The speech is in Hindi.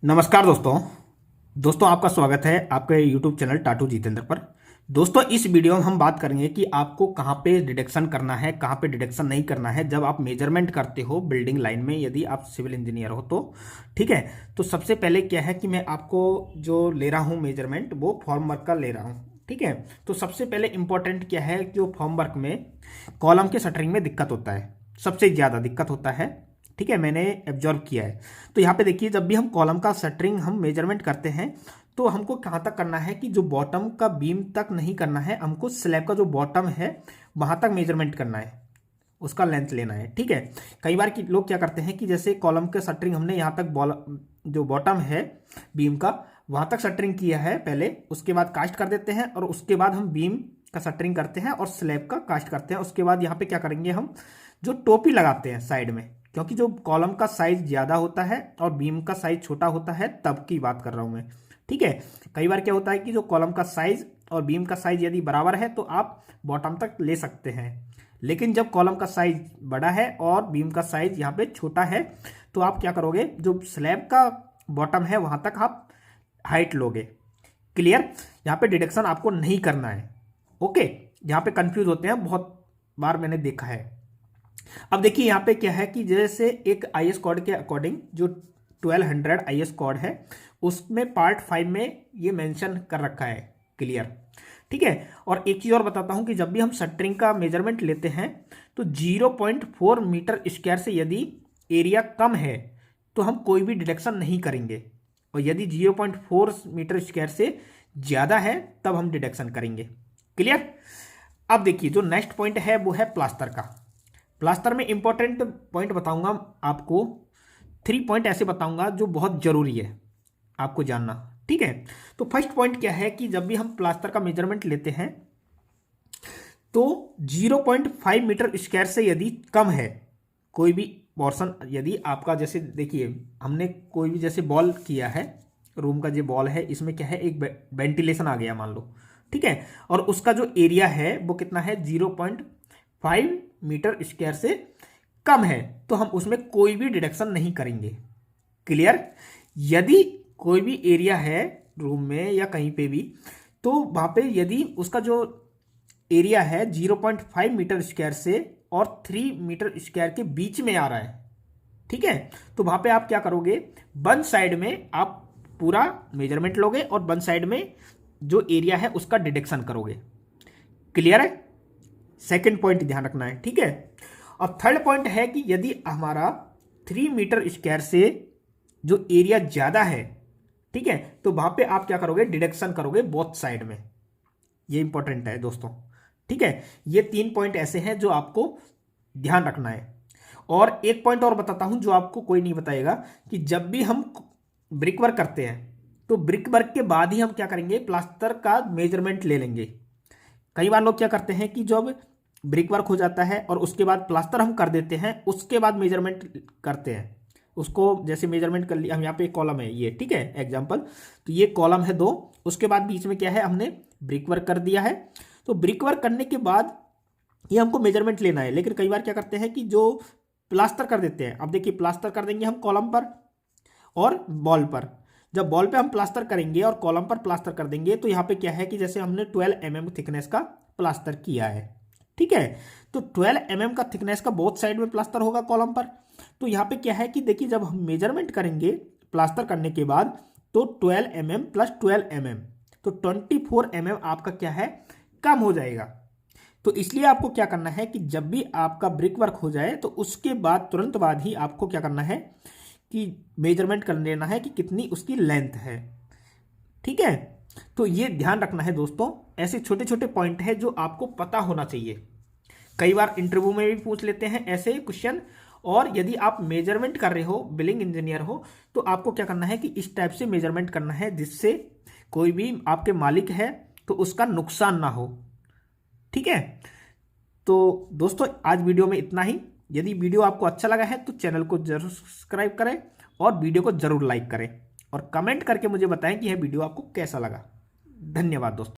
नमस्कार दोस्तों आपका स्वागत है आपके YouTube चैनल टाटू जितेंद्र पर। दोस्तों इस वीडियो में हम बात करेंगे कि आपको कहाँ पे डिडक्शन करना है, कहाँ पे डिडक्शन नहीं करना है जब आप मेजरमेंट करते हो बिल्डिंग लाइन में, यदि आप सिविल इंजीनियर हो तो। ठीक है, तो सबसे पहले क्या है कि मैं आपको जो ले रहा हूँ मेजरमेंट वो फॉर्म वर्क का ले रहा हूँ। ठीक है, तो सबसे पहले इंपॉर्टेंट क्या है कि जो फॉर्म वर्क में कॉलम के शटरिंग में दिक्कत होता है, सबसे ज़्यादा दिक्कत होता है। ठीक है, मैंने एब्जॉर्व किया है। तो यहाँ पे देखिए, जब भी हम कॉलम का शटरिंग हम मेजरमेंट करते हैं तो हमको कहाँ तक करना है कि जो बॉटम का बीम तक नहीं करना है, हमको स्लैब का जो बॉटम है वहाँ तक मेजरमेंट करना है, उसका लेंथ लेना है। ठीक है, कई बार की लोग क्या करते हैं कि जैसे कॉलम के शटरिंग हमने यहाँ तक जो बॉटम है बीम का वहाँ तक शटरिंग किया है पहले, उसके बाद कास्ट कर देते हैं और उसके बाद हम बीम का शटरिंग करते हैं और स्लैब का कास्ट करते हैं। उसके बाद यहाँ पे क्या करेंगे, हम जो टोपी लगाते हैं साइड में, क्योंकि जो कॉलम का साइज ज़्यादा होता है और बीम का साइज छोटा होता है, तब की बात कर रहा हूँ मैं। ठीक है, कई बार क्या होता है कि जो कॉलम का साइज और बीम का साइज यदि बराबर है तो आप बॉटम तक ले सकते हैं, लेकिन जब कॉलम का साइज बड़ा है और बीम का साइज यहाँ पे छोटा है तो आप क्या करोगे, जो स्लैब का बॉटम है वहाँ तक आप हाइट लोगे। क्लियर, यहाँ पे डिडक्शन आपको नहीं करना है। ओके, यहाँ पे कंफ्यूज होते हैं, बहुत बार मैंने देखा है। अब देखिए यहाँ पे क्या है कि जैसे एक आईएस कोड के अकॉर्डिंग जो 1200 आईएस कोड है उसमें पार्ट 5 में ये मेंशन कर रखा है। क्लियर, ठीक है। और एक चीज़ और बताता हूँ कि जब भी हम शटरिंग का मेजरमेंट लेते हैं तो 0.4 मीटर स्क्वायर से यदि एरिया कम है तो हम कोई भी डिडक्शन नहीं करेंगे, और यदि 0.4 मीटर स्क्वायर से ज़्यादा है तब हम डिडक्शन करेंगे। क्लियर। अब देखिए जो नेक्स्ट पॉइंट है वो है प्लास्टर का। प्लास्टर में इंपॉर्टेंट पॉइंट बताऊंगा आपको, 3 पॉइंट ऐसे बताऊंगा जो बहुत जरूरी है आपको जानना। ठीक है, तो फर्स्ट पॉइंट क्या है कि जब भी हम प्लास्टर का मेजरमेंट लेते हैं तो 0.5 मीटर स्क्वायर से यदि कम है कोई भी पोर्शन, यदि आपका जैसे देखिए हमने कोई भी जैसे बॉल किया है, रूम का जो बॉल है इसमें क्या है एक वेंटिलेशन आ गया मान लो। ठीक है, और उसका जो एरिया है वो कितना है 0.5 मीटर स्क्वायर से कम है तो हम उसमें कोई भी डिडक्शन नहीं करेंगे। क्लियर। यदि कोई भी एरिया है रूम में या कहीं पे भी, तो वहां पे यदि उसका जो एरिया है 0.5 मीटर स्क्वायर से और 3 मीटर स्क्वायर के बीच में आ रहा है, ठीक है, तो वहां पे आप क्या करोगे, वन साइड में आप पूरा मेजरमेंट लोगे और वन साइड में जो एरिया है उसका डिडक्शन करोगे। क्लियर है, सेकेंड पॉइंट ध्यान रखना है। ठीक है, और थर्ड पॉइंट है कि यदि हमारा 3 मीटर स्क्वायर से जो एरिया ज्यादा है, ठीक है, तो वहां पे आप क्या करोगे, डिडक्शन करोगे बोथ साइड में। ये इंपॉर्टेंट है दोस्तों। ठीक है, ये 3 पॉइंट ऐसे हैं जो आपको ध्यान रखना है। और एक पॉइंट और बताता हूं जो आपको कोई नहीं बताएगा, कि जब भी हम ब्रिक वर्क करते हैं तो ब्रिक वर्क के बाद ही हम क्या करेंगे, प्लास्टर का मेजरमेंट ले लेंगे। कई बार लोग क्या करते हैं कि जब ब्रिक वर्क हो जाता है और उसके बाद प्लास्टर हम कर देते हैं, उसके बाद मेजरमेंट करते हैं उसको। जैसे मेजरमेंट कर लिया, हम यहाँ पे एक कॉलम है ये, ठीक है, एग्जांपल, तो ये कॉलम है 2, उसके बाद बीच में क्या है, हमने ब्रिक वर्क कर दिया है। तो ब्रिक वर्क करने के बाद ये हमको मेजरमेंट लेना है, लेकिन कई बार क्या करते हैं कि जो प्लास्टर कर देते हैं। अब देखिए प्लास्टर कर देंगे हम कॉलम पर और बॉल पर। जब बॉल पे हम प्लास्टर करेंगे और कॉलम पर प्लास्टर कर देंगे तो यहाँ पे क्या है कि जैसे हमने 12 mm थिकनेस का प्लास्टर किया है, ठीक है, तो 12 mm का थिकनेस का बोथ साइड में प्लास्टर होगा कॉलम पर। तो यहाँ पे क्या है कि देखिए जब हम मेजरमेंट करेंगे प्लास्टर करने के बाद तो 12 mm प्लस 12 mm, तो 24 mm आपका क्या है, कम हो जाएगा। तो इसलिए आपको क्या करना है कि जब भी आपका ब्रिक वर्क हो जाए तो उसके बाद तुरंत बाद ही आपको क्या करना है कि मेजरमेंट कर लेना है कि कितनी उसकी लेंथ है। ठीक है, तो ये ध्यान रखना है दोस्तों। ऐसे छोटे छोटे पॉइंट है जो आपको पता होना चाहिए। कई बार इंटरव्यू में भी पूछ लेते हैं ऐसे क्वेश्चन, और यदि आप मेजरमेंट कर रहे हो, बिल्डिंग इंजीनियर हो, तो आपको क्या करना है कि इस टाइप से मेजरमेंट करना है जिससे कोई भी आपके मालिक है तो उसका नुकसान ना हो। ठीक है, तो दोस्तों आज वीडियो में इतना ही। यदि वीडियो आपको अच्छा लगा है तो चैनल को जरूर सब्सक्राइब करें और वीडियो को जरूर लाइक करें और कमेंट करके मुझे बताएं कि यह वीडियो आपको कैसा लगा। धन्यवाद दोस्तों।